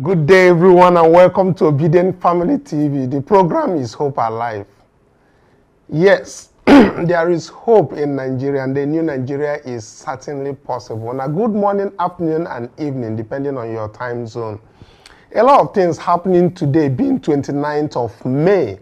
Good day, everyone, and welcome to Obidient Family TV. The program is Hope Alive. Yes, there is hope in Nigeria, and the new Nigeria is certainly possible. Now, good morning, afternoon, and evening, depending on your time zone. A lot of things happening today, being 29th of May,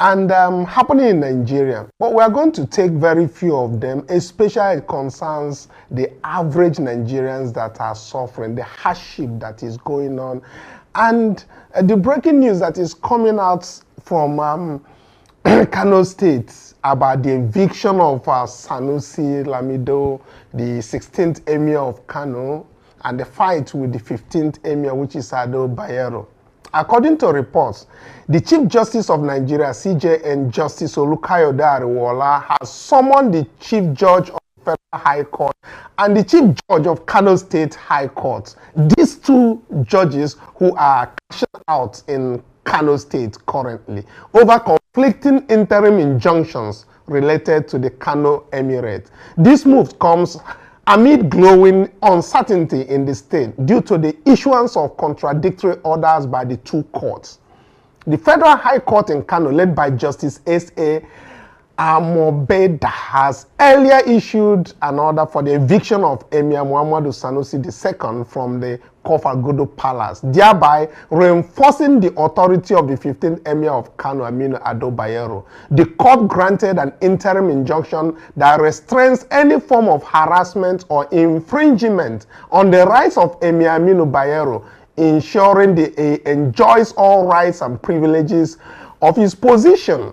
and happening in Nigeria. But we are going to take very few of them, especially it concerns the average Nigerians that are suffering, the hardship that is going on, and the breaking news that is coming out from Kano State about the eviction of Sanusi Lamido, the 16th Emir of Kano, and the fight with the 15th Emir, which is Ado Bayero. According to reports, the Chief Justice of Nigeria, CJN Justice Olukayode Ariwoola, has summoned the Chief Judge of the Federal High Court and the Chief Judge of Kano State High Court. These two judges who are cashing out in Kano State currently over conflicting interim injunctions related to the Kano Emirate. This move comes amid growing uncertainty in the state due to the issuance of contradictory orders by the two courts. The Federal High Court in Kano, led by Justice S.A. Amobeda, has earlier issued an order for the eviction of Emir Muhammadu Sanusi II from the Kofagodo Palace, thereby reinforcing the authority of the 15th Emir of Kano, Aminu Ado Bayero. The court granted an interim injunction that restrains any form of harassment or infringement on the rights of Emir Aminu Bayero, ensuring that he enjoys all rights and privileges of his position.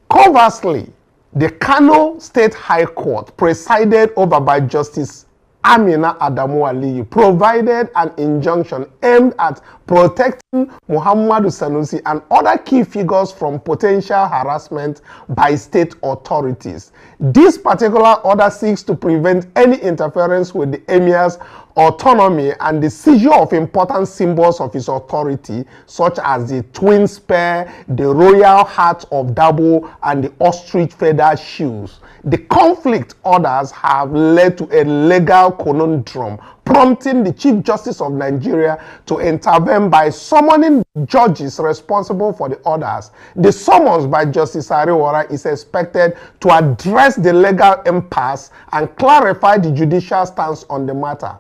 Conversely, the Kano State High Court, presided over by Justice Amina Adamu Aliyu, provided an injunction aimed at protecting Muhammadu Sanusi and other key figures from potential harassment by state authorities. This particular order seeks to prevent any interference with the emir's autonomy and the seizure of important symbols of his authority, such as the twin spear, the royal hat of Dabo, and the ostrich feather shoes. The conflict orders have led to a legal conundrum, prompting the Chief Justice of Nigeria to intervene by summoning judges responsible for the orders. The summons by Justice Ariwoola is expected to address the legal impasse and clarify the judicial stance on the matter.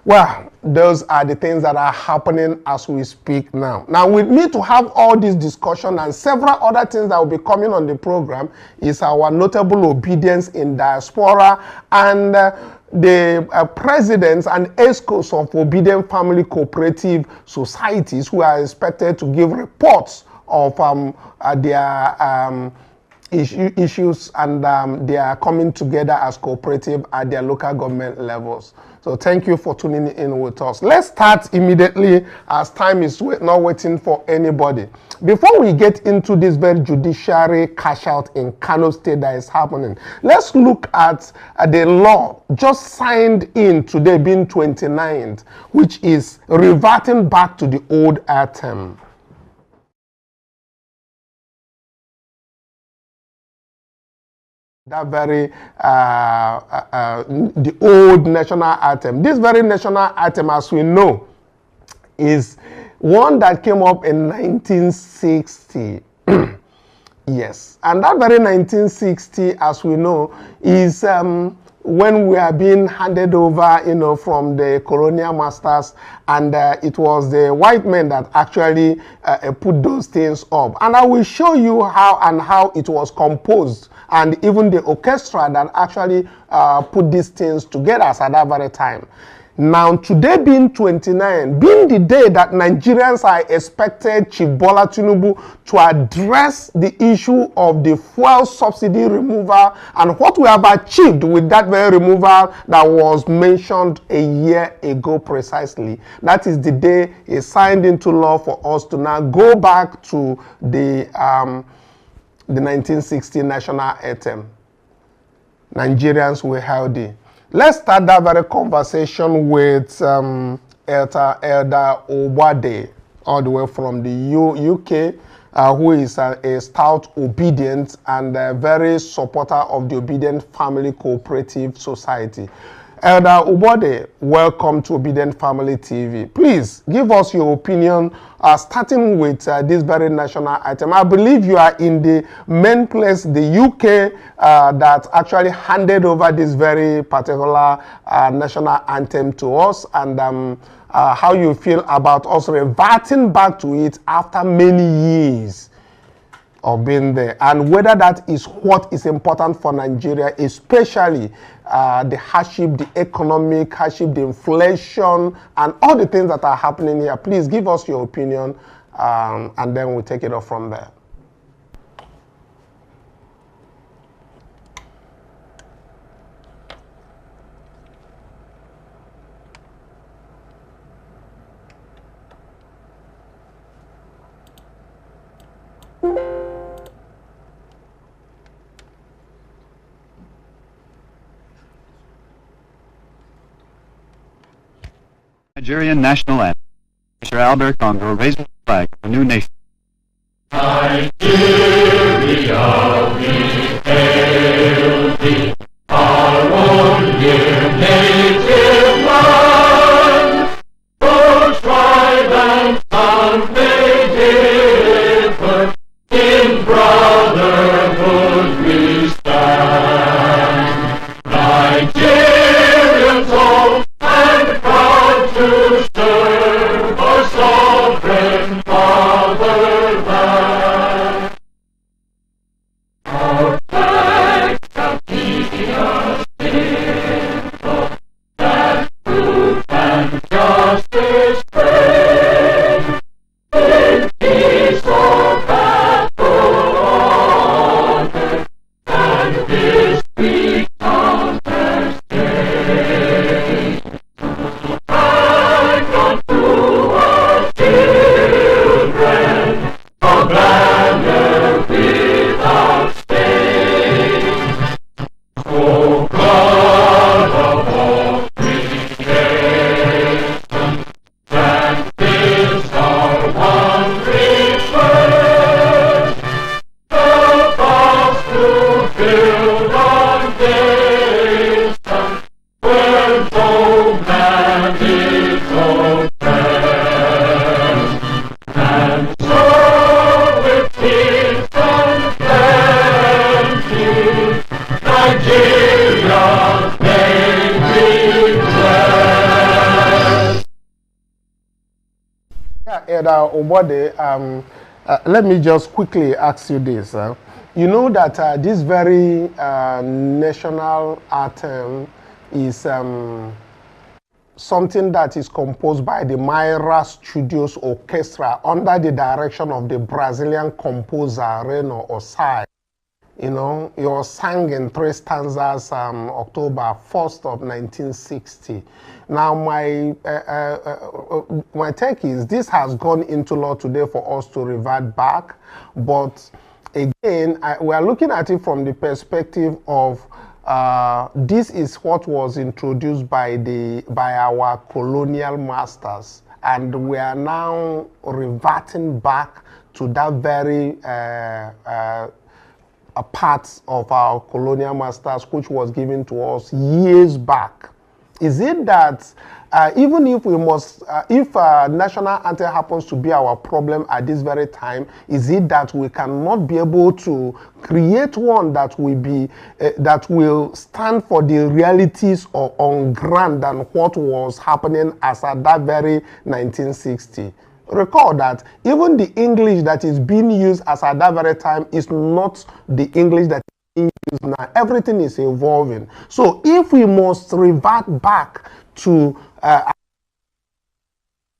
Well, those are the things that are happening as we speak now. Now, we need to have all this discussion and several other things that will be coming on the program is our notable obedience in diaspora and the presidents and ESCOs of Obidient Family Cooperative societies who are expected to give reports of their issues and they are coming together as cooperative at their local government levels. So thank you for tuning in with us. Let's start immediately as time is not waiting for anybody. Before we get into this very judiciary cash out in Kano State that is happening, let's look at the law just signed in today, being 29th, which is reverting back to the old anthem. That very, the old national anthem. This very national anthem, as we know, is one that came up in 1960. Yes, and that very 1960, as we know, is when we are being handed over, from the colonial masters, and it was the white men that actually put those things up. And I will show you how it was composed, and even the orchestra that actually put these things together at that very time. Now, today being 29, being the day that Nigerians are expected Chief Bola Tinubu to address the issue of the fuel subsidy removal and what we have achieved with that very removal that was mentioned a year ago precisely. That is the day it signed into law for us to now go back to the 1960 national anthem. Nigerians were healthy. Let's start that very conversation with Elder Obade, all the way from the UK, who is a stout Obidient and a very supporter of the Obidient Family Cooperative Society. Elder Ubode, welcome to Obidient Family TV. Please give us your opinion, starting with this very national item. I believe you are in the main place, the UK, that actually handed over this very particular national anthem to us, and how you feel about us reverting back to it after many years of being there, and whether that is what is important for Nigeria, especially the hardship, the economic hardship, the inflation, and all the things that are happening here. Please give us your opinion, and then we'll take it off from there. Nigerian national anthem. Mr. Albert Congo raising the flag of a new nation. Nigeria, we hail thee, our own dear native land. Though tribe and tongue may differ, in brotherhood we stand. Nigerians old and proud to serve our sovereign fatherland. Our flag shall be a symbol that truth and justice reign. In peace or battle honor, and this we contest gain. Hang on to our children, a banner without stain. O God of all creation, grant this our one request. Help us to build our nation where no man is oppressed. And so with peace and plenty, Nigeria may be blessed. Yeah, Elder Ubode, let me just quickly ask you this. You know that this very national anthem is something that is composed by the Myra Studios Orchestra under the direction of the Brazilian composer Reno Osai. You know, it was sang in 3 stanzas October 1st of 1960. Now, my take is this has gone into law today for us to revert back, but again, we are looking at it from the perspective of this is what was introduced by our colonial masters, and we are now reverting back to that very a part of our colonial masters which was given to us years back. Is it that even if we must, if national anthem happens to be our problem at this very time, is it that we cannot be able to create one that will be, that will stand for the realities on ground than what was happening as at that very 1960? Recall that even the English that is being used as at that very time is not the English that is being used now. Everything is evolving. So if we must revert back to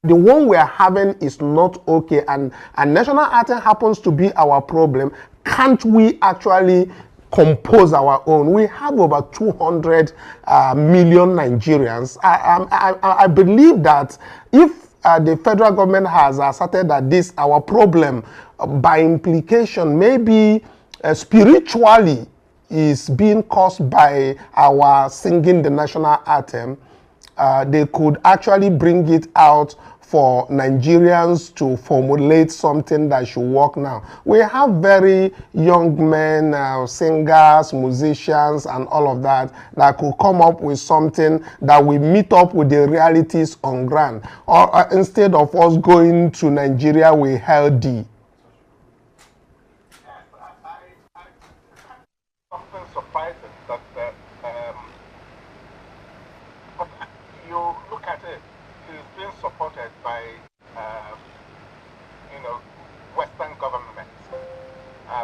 the one we are having is not okay, and national anthem happens to be our problem, can't we actually compose our own? We have over 200 million Nigerians. I believe that if the federal government has asserted that this our problem, by implication, maybe spiritually is being caused by our singing the national anthem, they could actually bring it out for Nigerians to formulate something that should work now. We have very young men, singers, musicians, and all of that could come up with something that will meet up with the realities on ground. Or instead of us going to Nigeria, we held D. Something surprising that but you look at it, it's being supported by Western governments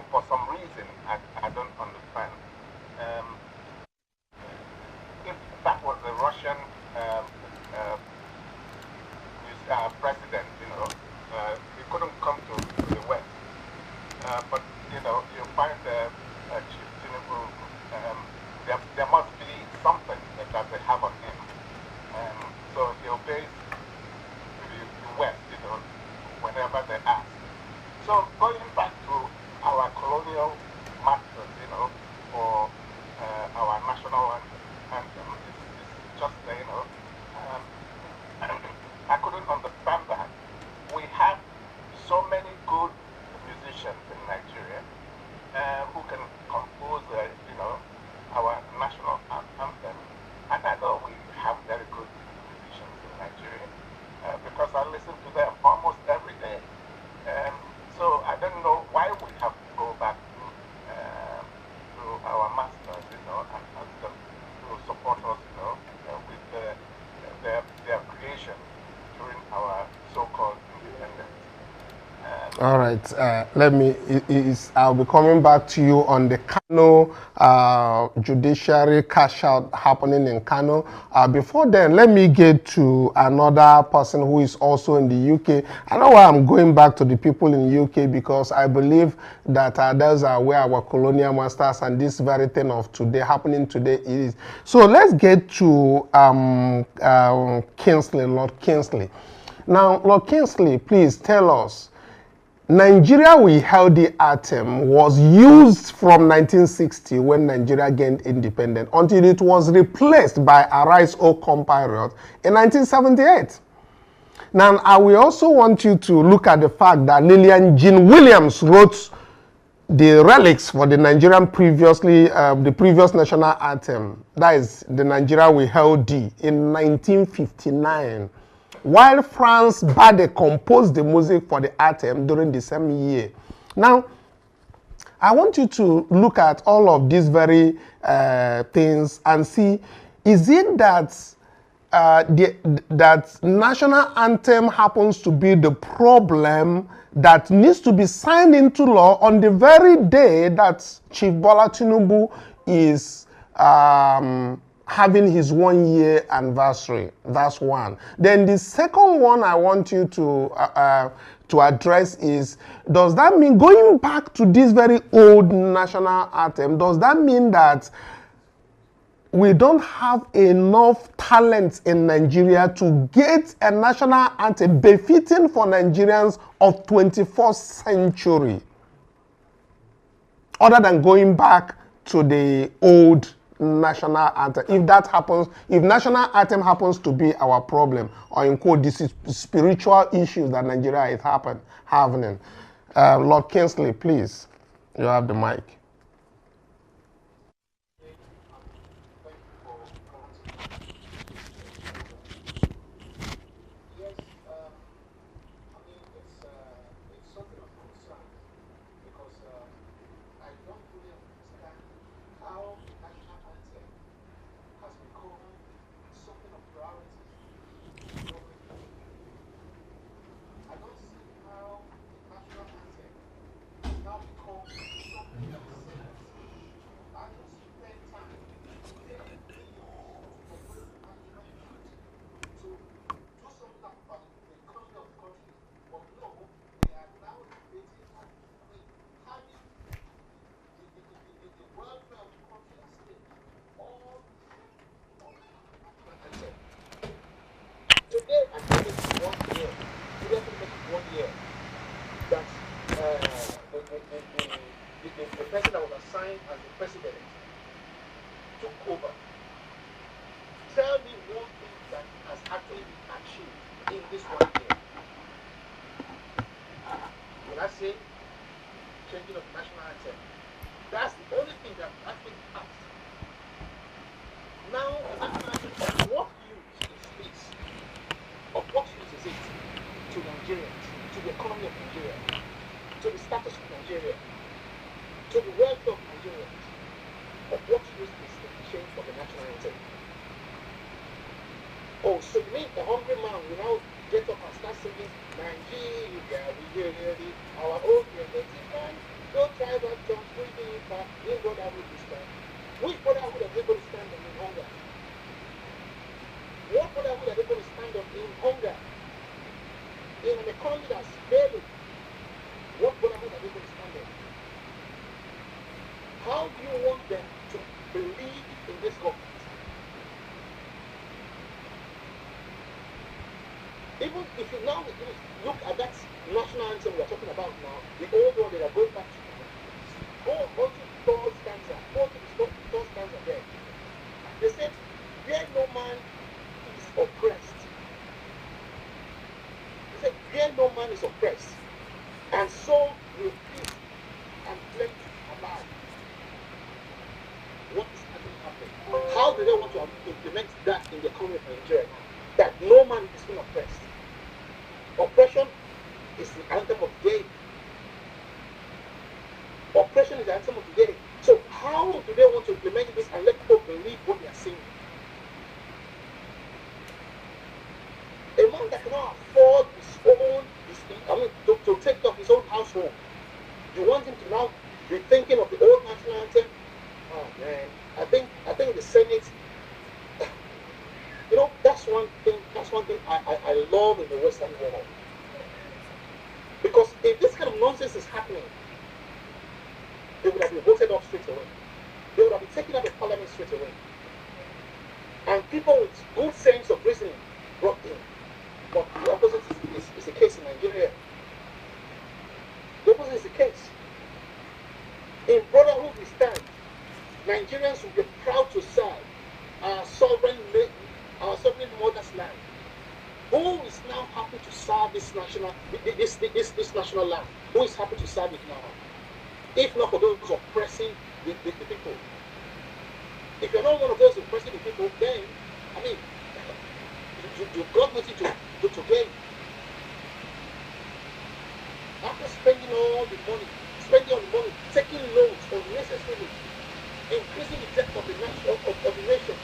for some reason I don't understand. If that was the Russian president, he couldn't come to the West, but you find Chief Tinubu, there must be something that they have on him. So he obeys the West, whenever they ask. So going back to our colonial masters, for our national anthem, it's just, I couldn't understand that. We have so many good musicians in Nigeria who can compose, our national anthem. And I know we have very good musicians in Nigeria because I listen to them almost every day. So I don't know why we have to go back to our masters, and ask them to support us, with their creation during our so-called independence. All right, I'll be coming back to you on the Kano judiciary cash out happening in Kano. Before then, let me get to another person who is also in the UK. I know why I'm going back to the people in the UK, because I believe that those are where our colonial masters and this very thing of today, happening today is. So let's get to Kingsley, Lord Kingsley. Now, Lord Kingsley, please tell us, Nigeria we held the anthem was used from 1960 when Nigeria gained independence until it was replaced by Arise O compatriot in 1978. Now, I will also want you to look at the fact that Lillian Jean Williams wrote the relics for the Nigerian the previous national anthem, that is the Nigeria we held D, in 1959. While Franz Bade composed the music for the anthem during the same year. Now, I want you to look at all of these very things and see, is it that that national anthem happens to be the problem that needs to be signed into law on the very day that Chief Bola Tinubu is having his 1-year anniversary? That's one. Then the second one I want you to address is, does that mean, going back to this very old national anthem, does that mean that we don't have enough talent in Nigeria to get a national anthem befitting for Nigerians of 21st century, other than going back to the old national anthem? If that happens, if national anthem happens to be our problem, or in quote, this is spiritual issues that Nigeria is happening. Lord Kingsley, please, you have the mic. tell me one thing that has actually been achieved in this 1 year. Will I say changing of the national anthem? That's the only thing that has been passed. Now, the national anthem, of what use is this? Of what use is it to Nigerians, to the economy of Nigeria, to the status of Nigeria, to the welfare of Nigerians? Of what use is the change of the national anthem? Oh, so you mean a hungry man will now get up and start singing Nigeria, our own native land, no tribal tongues, breathing in fact, in brotherhood we stand. Which brotherhood are they going to stand on in hunger? What brotherhood are they going to stand on in hunger? In an economy that's failing, what brotherhood are they going to stand on? How do you want them to believe in this government? Even if you now look at that national anthem we're talking about now, the old one that are going back to, go on to the third stanza, go to the third stanza there. They said, where no man is oppressed. They said, where no man is oppressed, and so will peace and plenty abide. What is actually happening? How do they want to implement that in the economy of Nigeria now? That no man is being oppressed. Oppression is the anthem of the day. Oppression is the anthem of the day. So how do they want to implement this and let people believe what they are saying? A man that cannot afford his own, to take off his own household, you want him to now be thinking of the old national anthem? Oh man, I think the Senate, you know, that's one thing I love in the Western world. Because if this kind of nonsense is happening, they would have been voted off straight away. They would have been taken out of parliament straight away. And people with good sense of reasoning brought in. But the opposite is the case in Nigeria. The opposite is the case. In brotherhood we stand. Nigerians will be proud to serve our sovereign mother's land. Who is now happy to serve this national land? Who is happy to serve it now? If not for those oppressing the people. If you're not one of those oppressing the people, then, I mean, you've got nothing to gain. After spending all the money, taking loans unnecessarily, increasing the debt of the nation,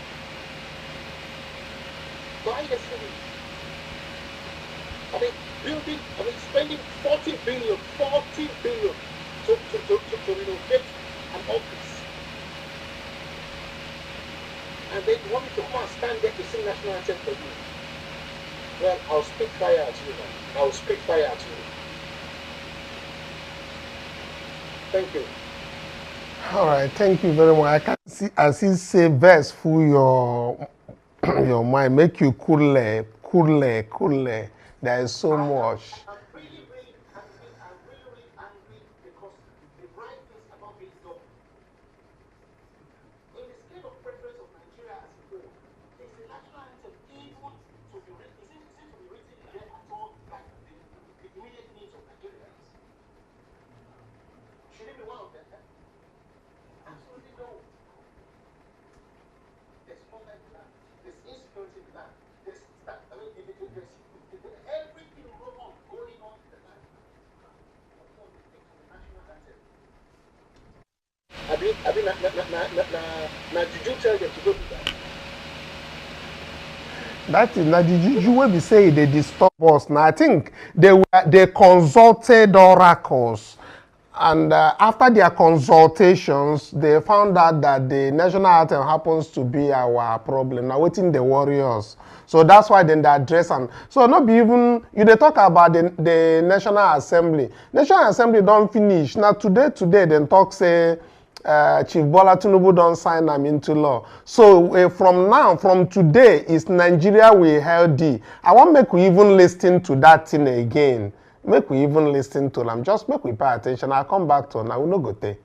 buying a city, spending 40 billion to renovate an office. And then you want me to come and stand there to sing national anthem for you. Well, I'll speak fire at you, man. I'll speak fire at you. Thank you. All right, thank you very much. I can see, as he say, verse full your mind, make you cool. There is so much. I'm really angry because the right things about being done. In the scale of preference of Nigeria as a whole, is the national anthem able to be written? Is it to be written here at all, like the immediate needs of Nigerians? Should it be one of them? Absolutely no. There's poverty in that. There's insecurity in that. There's everything wrong going on in the land. Now, did you tell them to go do that? That is now the juju wey be say they disturb us. Now I think they consulted oracles, and after their consultations, they found out that the national anthem happens to be our problem. Now waiting the warriors. So that's why then they address and so not be even you they talk about the National Assembly. National Assembly don't finish. Now today then talk say Chief Bola Tinubu don't sign them into law. So from today is Nigeria we healthy. I want make we even listen to that thing again. Make we even listen to them. Just make we pay attention. I'll come back to now. We no go there.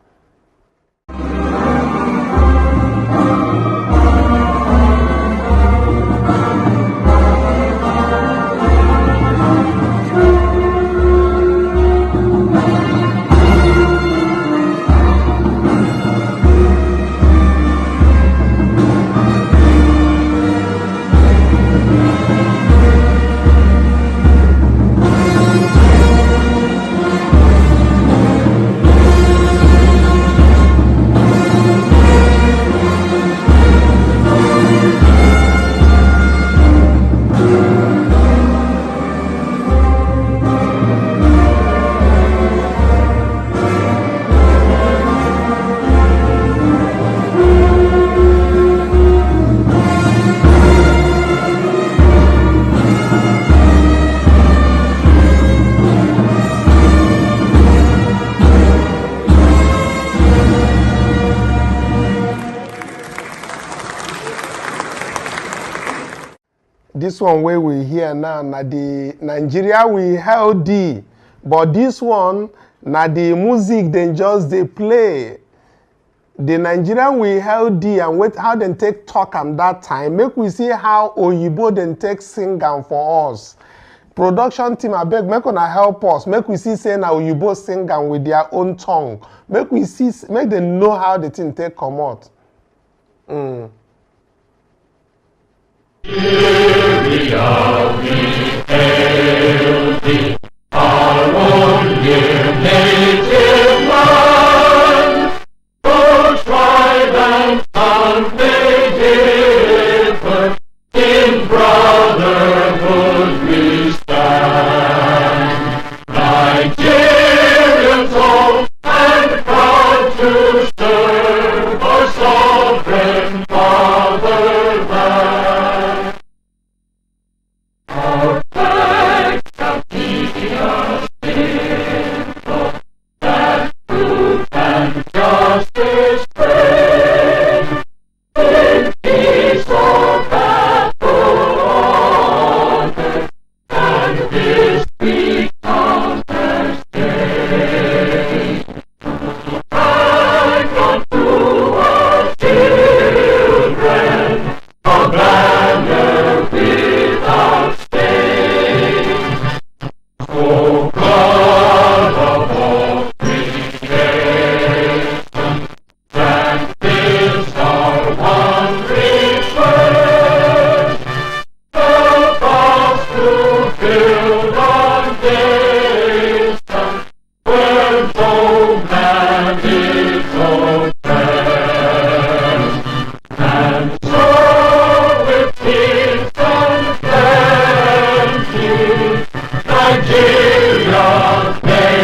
This one where we hear now, na the Nigeria we held thee, but this one, na the music then just they play. The Nigerian we held thee and wait how they take talk am that time. Make we see how Oyibo then take sing am for us. Production team, I beg, make una help us. Make we see say na Oyibo sing am with their own tongue. Make we see, make them know how the thing take come out. Here we are, we hail thee, our own dear native land. Though tribe and tongue may differ, in brotherhood we stand. Nigerians old and proud to serve our sovereign fatherland. Our flag shall be a symbol that truth and justice reign. In peace or battle honor, and this we conquer stay. Hang on to our children, a banner without stain. O God of all creation, that is our one request. Help us to build our nation where no man is oppressed. And so with peace and plenty, Nigeria may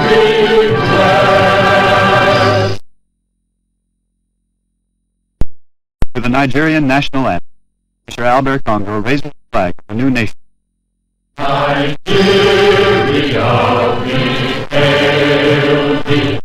be blessed. To the Nigerian national anthem, Mr. Albert Congo raised the flag of a new nation. Nigeria, we hail thee,